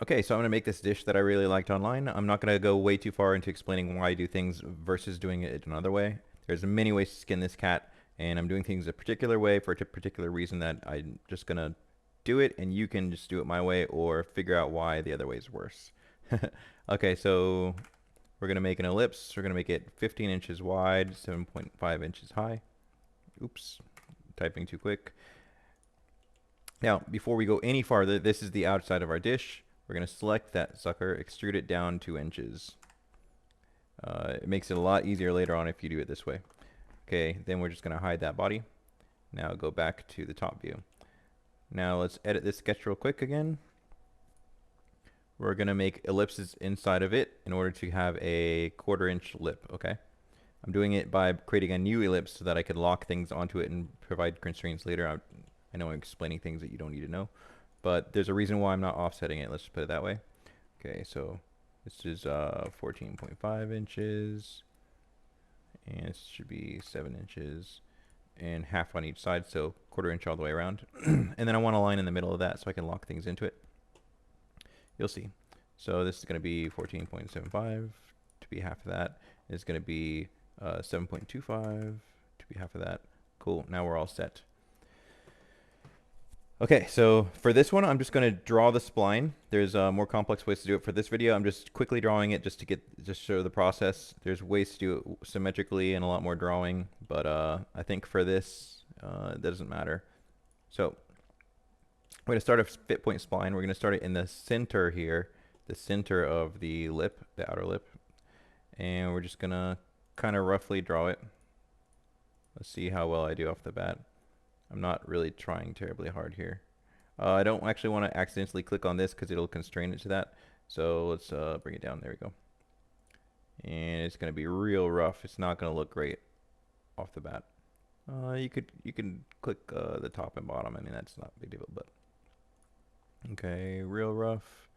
Okay, so I'm going to make this dish that I really liked online. I'm not going to go way too far into explaining why I do things versus doing it another way. There's many ways to skin this cat, and I'm doing things a particular way for a particular reason that I'm just going to do it, and you can just do it my way or figure out why the other way is worse. Okay, so we're going to make an ellipse. We're going to make it 15 inches wide, 7.5 inches high. Oops, typing too quick. Now, before we go any farther, this is the outside of our dish. We're going to select that sucker, extrude it down 2 inches. It makes it a lot easier later on if you do it this way. Okay, then we're just going to hide that body. Now go back to the top view. Now let's edit this sketch real quick again. We're going to make ellipses inside of it in order to have a 1/4 inch lip, okay? I'm doing it by creating a new ellipse so that I could lock things onto it and provide constraints later. I know I'm explaining things that you don't need to know, but there's a reason why I'm not offsetting it. Let's just put it that way. Okay, so this is 14.5 inches, and it should be 7 inches and half on each side, so 1/4 inch all the way around. And then I want a line in the middle of that so I can lock things into it. You'll see. So this is going to be 14.75 to be half of that. It's going to be 7.25 to be half of that. Cool, now we're all set. Okay, so for this one, I'm just going to draw the spline. There's more complex ways to do it. For this video, I'm just quickly drawing it just to show the process. There's ways to do it symmetrically and a lot more drawing, but I think for this, it doesn't matter. So we're going to start a fit point spline. We're going to start it in the center here, the center of the lip, the outer lip, and we're just going to kind of roughly draw it. Let's see how well I do off the bat. I'm not really trying terribly hard here. I don't actually want to accidentally click on this because it'll constrain it to that. So let's bring it down. There we go. And it's going to be real rough. It's not going to look great off the bat. You can click the top and bottom. I mean, that's not a big deal, but okay, real rough.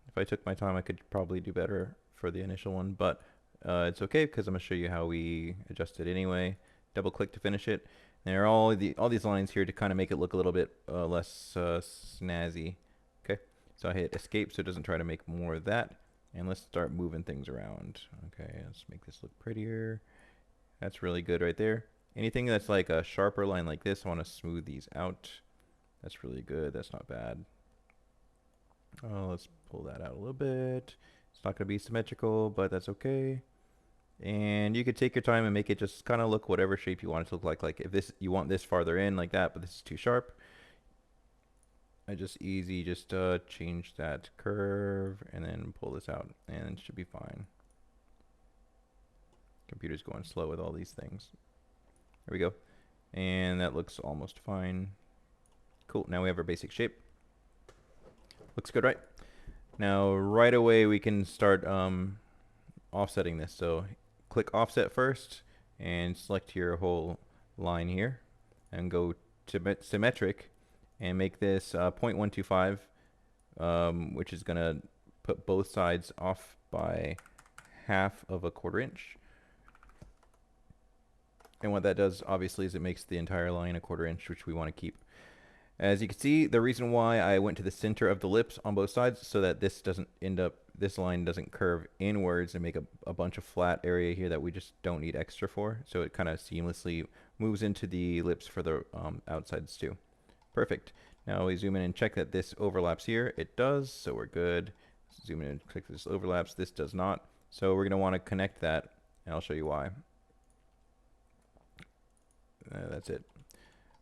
If I took my time, I could probably do better for the initial one, but it's okay because I'm going to show you how we adjust it anyway. Double click to finish it. There are all these lines here to kind of make it look a little bit less snazzy. Okay, so I hit escape so it doesn't try to make more of that. And let's start moving things around. Okay, let's make this look prettier. That's really good right there. Anything that's like a sharper line like this, I want to smooth these out. That's really good. That's not bad. Let's pull that out a little bit. It's not going to be symmetrical, but that's okay. And you could take your time and make it just kind of look whatever shape you want it to look like. Like if this, you want this farther in like that, but this is too sharp. I just change that curve and then pull this out and it should be fine. Computer's going slow with all these things. There we go. And that looks almost fine. Cool, now we have our basic shape. Looks good, right? Now right away we can start offsetting this. So click offset first and select your whole line here and go to symmetric and make this 0.125, which is going to put both sides off by half of a 1/4 inch. And what that does obviously is it makes the entire line a 1/4 inch, which we want to keep. As you can see, the reason why I went to the center of the lips on both sides so that this doesn't end up, this line doesn't curve inwards and make a bunch of flat area here that we just don't need extra for. So it kind of seamlessly moves into the lips for the outsides too. Perfect. Now we zoom in and check that this overlaps here. It does, so we're good. Zoom in and click this overlaps. This does not. So we're going to want to connect that, and I'll show you why. That's it.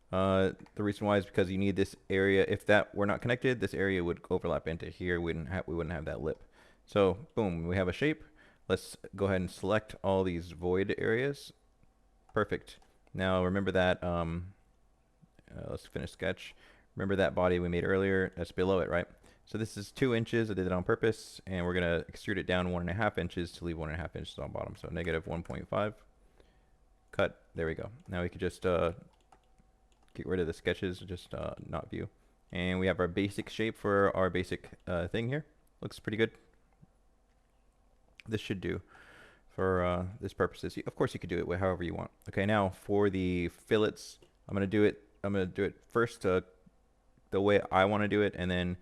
The reason why is because you need this area. If that were not connected, this area would overlap into here. We wouldn't have that lip. So boom, we have a shape. Let's go ahead and select all these void areas. Perfect. Now remember that. Let's finish sketch. Remember that body we made earlier? That's below it, right? So this is 2 inches. I did it on purpose, and we're gonna extrude it down 1.5 inches to leave 1.5 inches on bottom. So negative 1.5. Cut. There we go. Now we could just get rid of the sketches, just not view. And we have our basic shape for our basic thing here. Looks pretty good. This should do for this purposes. Of course, you could do it however you want. Okay, now for the fillets, I'm gonna do it first the way I want to do it, and then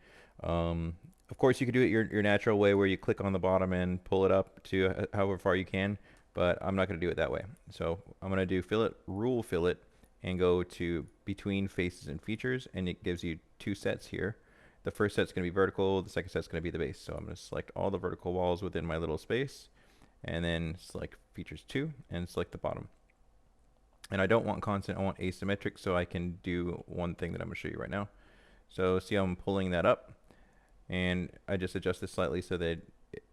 Of course, you could do it your natural way where you click on the bottom and pull it up to however far you can, but I'm not going to do it that way. So I'm going to do fillet, rule fillet, and go to between faces and features, and it gives you two sets here. The first set's going to be vertical, the second set's going to be the base. So I'm going to select all the vertical walls within my little space, and then select features 2, and select the bottom. And I don't want constant, I want asymmetric, so I can do one thing that I'm going to show you right now. So see how I'm pulling that up, and I just adjust this slightly so that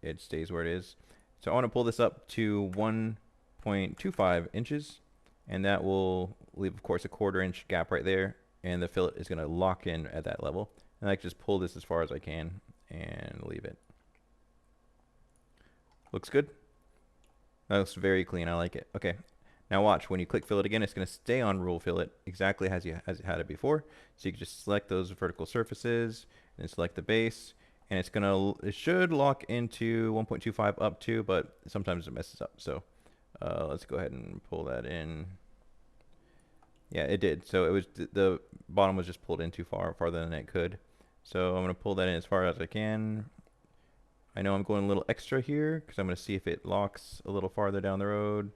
it stays where it is. So I want to pull this up to 1.25 inches, and that will leave, of course, a 1/4 inch gap right there, and the fillet is going to lock in at that level. And I can just pull this as far as I can and leave it. Looks good. That looks very clean. I like it. Okay. Now watch, when you click fillet again, it's going to stay on rule fillet exactly as you had it before. So you can just select those vertical surfaces and select the base, and it should lock into 1.25 up to, but sometimes it messes up. So let's go ahead and pull that in. Yeah, it did. So it was the bottom was just pulled in too farther than it could. So I'm going to pull that in as far as I can. I know I'm going a little extra here because I'm going to see if it locks a little farther down the road.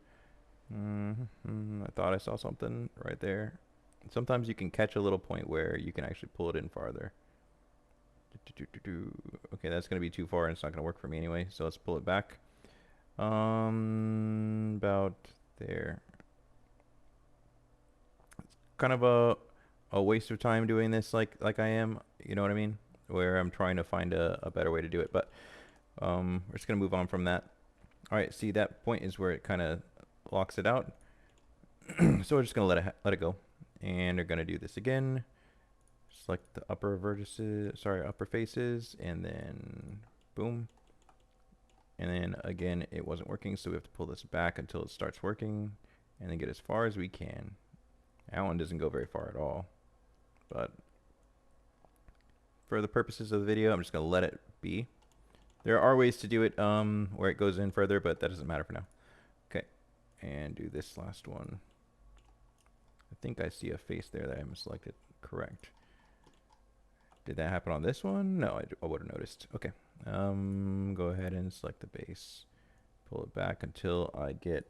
I thought I saw something right there. Sometimes you can catch a little point where you can actually pull it in farther. Okay, that's going to be too far and it's not going to work for me anyway, so let's pull it back. About there. It's kind of a waste of time doing this like I am, you know what I mean? Where I'm trying to find a better way to do it, but we're just going to move on from that. All right, see, that point is where it kind of locks it out. So we're just going to let it go. And we're going to do this again. Select the upper vertices, upper faces, and then boom. And then again, it wasn't working, so we have to pull this back until it starts working, and then get as far as we can. That one doesn't go very far at all, but for the purposes of the video, I'm just going to let it be. There are ways to do it where it goes in further, but that doesn't matter for now. Okay, and do this last one. I think I see a face there that I haven't selected. Correct. Did that happen on this one? No, I would have noticed. Okay. Go ahead and select the base. Pull it back until I get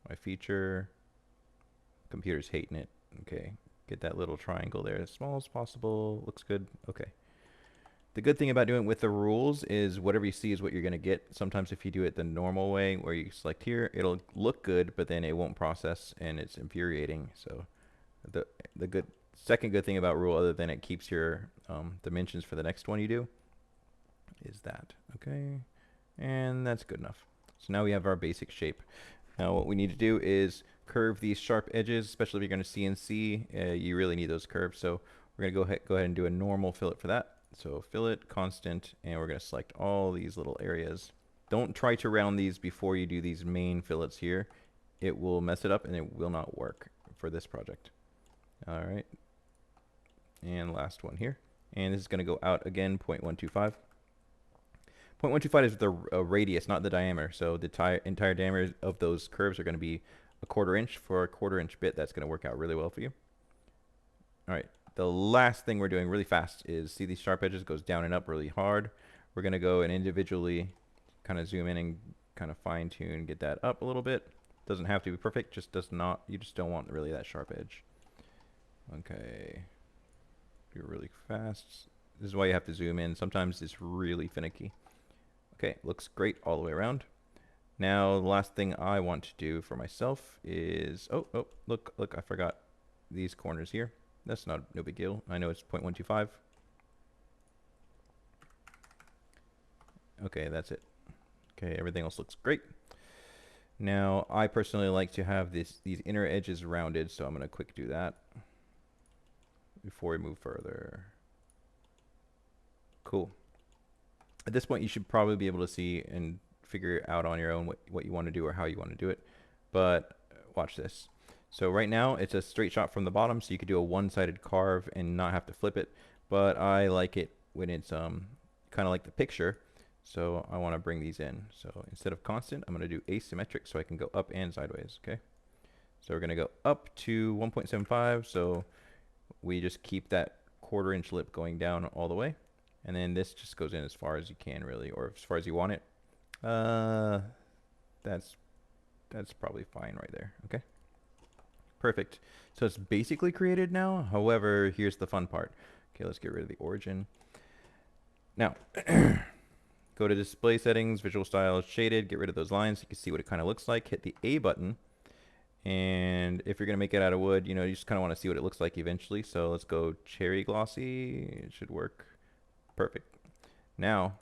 my feature. Computer's hating it. Okay. Get that little triangle there as small as possible. Looks good. Okay. The good thing about doing it with the rules is whatever you see is what you're going to get. Sometimes if you do it the normal way where you select here, it'll look good, but then it won't process and it's infuriating. So the second good thing about rule, other than it keeps your dimensions for the next one you do, is that. Okay. And that's good enough. So now we have our basic shape. Now what we need to do is curve these sharp edges, especially if you're going to CNC. You really need those curves. So we're going to go ahead and do a normal fillet for that. So fillet, constant, and we're going to select all these little areas. Don't try to round these before you do these main fillets here. It will mess it up and it will not work for this project. All right. And last one here. And this is going to go out again, 0.125. 0.125 is the radius, not the diameter. So the entire diameter of those curves are going to be a 1/4 inch. For a 1/4 inch bit, that's going to work out really well for you. All right. The last thing we're doing really fast is see these sharp edges goes down and up really hard. We're going to go and individually kind of zoom in and kind of fine tune, get that up a little bit. Doesn't have to be perfect, you just don't want really that sharp edge. Okay. Do really fast. This is why you have to zoom in. Sometimes it's really finicky. Okay, looks great all the way around. Now the last thing I want to do for myself is, look, I forgot these corners here. That's no big deal. I know it's 0.125. Okay, that's it. Okay, everything else looks great. Now, I personally like to have these inner edges rounded, so I'm going to quick do that before we move further. Cool. At this point, you should probably be able to see and figure out on your own what you want to do or how you want to do it. But watch this. So right now it's a straight shot from the bottom, so you could do a one-sided carve and not have to flip it. But I like it when it's kind of like the picture, so I want to bring these in. So instead of constant, I'm going to do asymmetric so I can go up and sideways. Okay. So we're going to go up to 1.75. So we just keep that 1/4 inch lip going down all the way. And then this just goes in as far as you can really, or as far as you want it. That's probably fine right there. Okay. Perfect. So it's basically created now. However, here's the fun part. Okay, let's get rid of the origin. Now, go to display settings, visual styles, shaded, get rid of those lines. You can see what it kind of looks like. Hit the A button. And if you're going to make it out of wood, you know, you just kind of want to see what it looks like eventually. So let's go cherry glossy. It should work. Perfect. Now,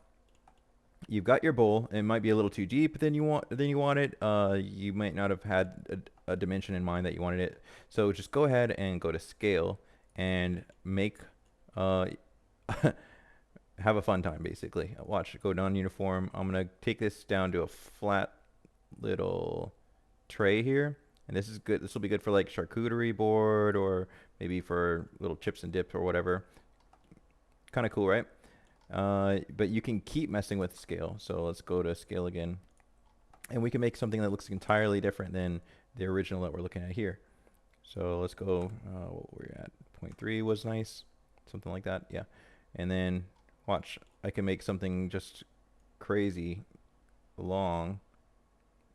you've got your bowl. It might be a little too deep than you want it. You might not have had a dimension in mind that you wanted it. So just go ahead and go to scale and make have a fun time basically. Watch, go non-uniform. I'm gonna take this down to a flat little tray here, and this is good. This will be good for like charcuterie board or maybe for little chips and dips or whatever. Kind of cool, right? But you can keep messing with scale. So let's go to scale again. And we can make something that looks entirely different than the original that we're looking at here. So let's go, what were we at? 0.3 was nice. Something like that, yeah. And then watch, I can make something just crazy long.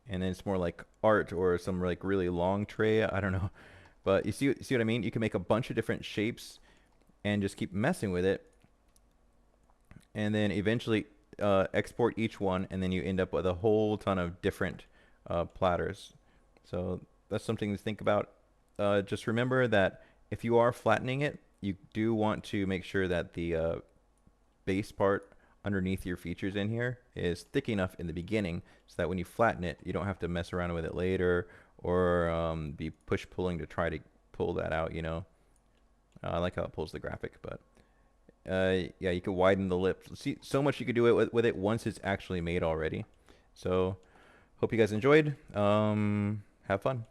And then it's more like art or some like really long tray. I don't know. But you see what I mean? You can make a bunch of different shapes and just keep messing with it. And then eventually export each one, and then you end up with a whole ton of different platters. So that's something to think about. Just remember that if you are flattening it, you do want to make sure that the base part underneath your features in here is thick enough in the beginning so that when you flatten it, you don't have to mess around with it later or be push-pulling to try to pull that out, you know. I like how it pulls the graphic, but yeah, you can widen the lip. See, so much you could do it with it once it's actually made already. So, hope you guys enjoyed. Have fun.